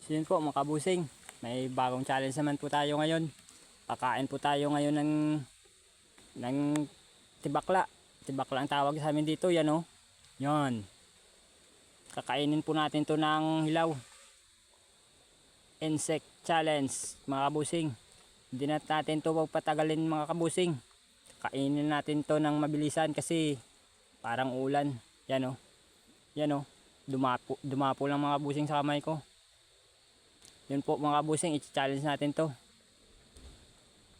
So yun po mga kabusing, may bagong challenge naman po tayo ngayon. Kakain po tayo ngayon ng tibakla. Tibakla ang tawag sa amin dito, yan o. Yan. Kakainin po natin to ng hilaw. Insect challenge mga kabusing. Hindi na natin to patagalin mga kabusing. Kainin natin to ng mabilisan kasi parang ulan. Yan o. Yan o. Dumapo lang mga kabusing sa kamay ko. Yun po mga kabusing, i-challenge natin to.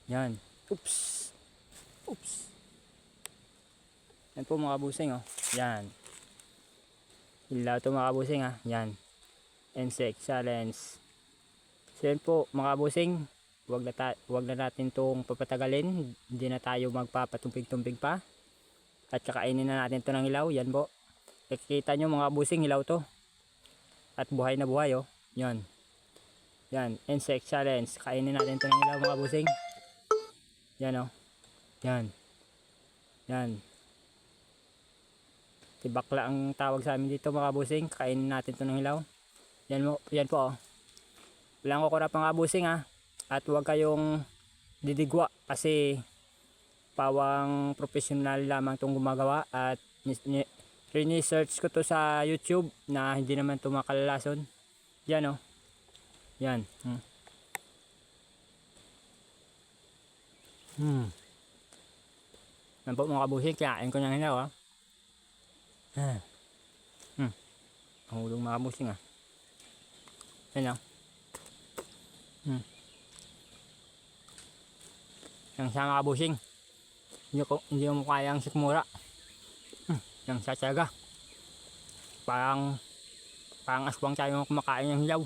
Yan. Oops. Oops. Yan po mga kabusing oh. Yan. Hilaw to mga kabusing ha. Yan. Insect challenge. So yan po mga kabusing, wag na natin tong papatagalin. Hindi na tayo magpapatumpig-tumpig pa. At kakainin na natin to ng hilaw. Yan po. Nakikita nyo mga kabusing, hilaw to. At buhay na buhay oh. Yan. Yan, insect challenge. Kainin natin ito ng ilaw mga busing. Yan o. Yan. Yan. Tibakla ang tawag sa amin dito mga busing. Kainin natin ito ng ilaw. Yan po o. Walang kukurap mga busing ha. At huwag kayong didigwa kasi pawang professional lamang itong gumagawa. At research ko to sa YouTube na hindi naman ito makalalason. Yan o. Yan. Yan po mga kabusing, kain ko ng hilaw ha. Ang ulong mga kabusing ha. Yan o. Yang sa mga kabusing, hindi mo kayang sikmura. Yang sa tiyaga. Parang aswang tayo kumakain ng hilaw.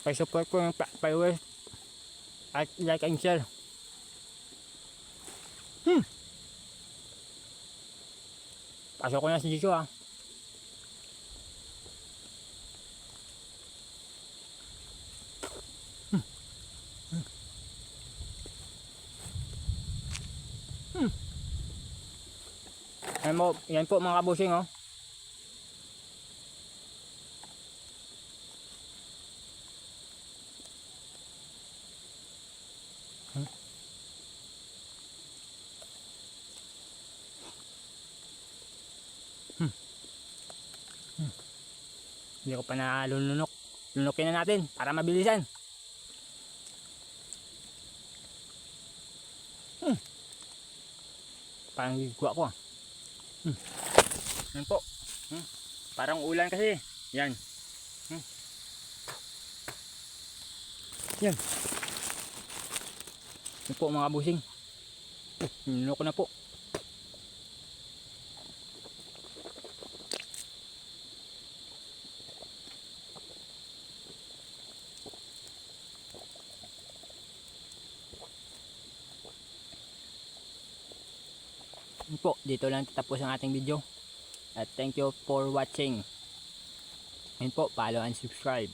Pa-support ko yung viewers at like and share. Pasok ko na si Jisoo ha. Yan po mga kabusing oh. Hindi ko pa nalunok. Lunukin na natin para mabilisan. Parang gigwa ko ah. Yan po. Parang ulan kasi. Yan. Yan. Yan po mga busing. Nilunok ko na po. Yan po. Dito lang tatapos ang ating video. At thank you for watching. And po, follow and subscribe.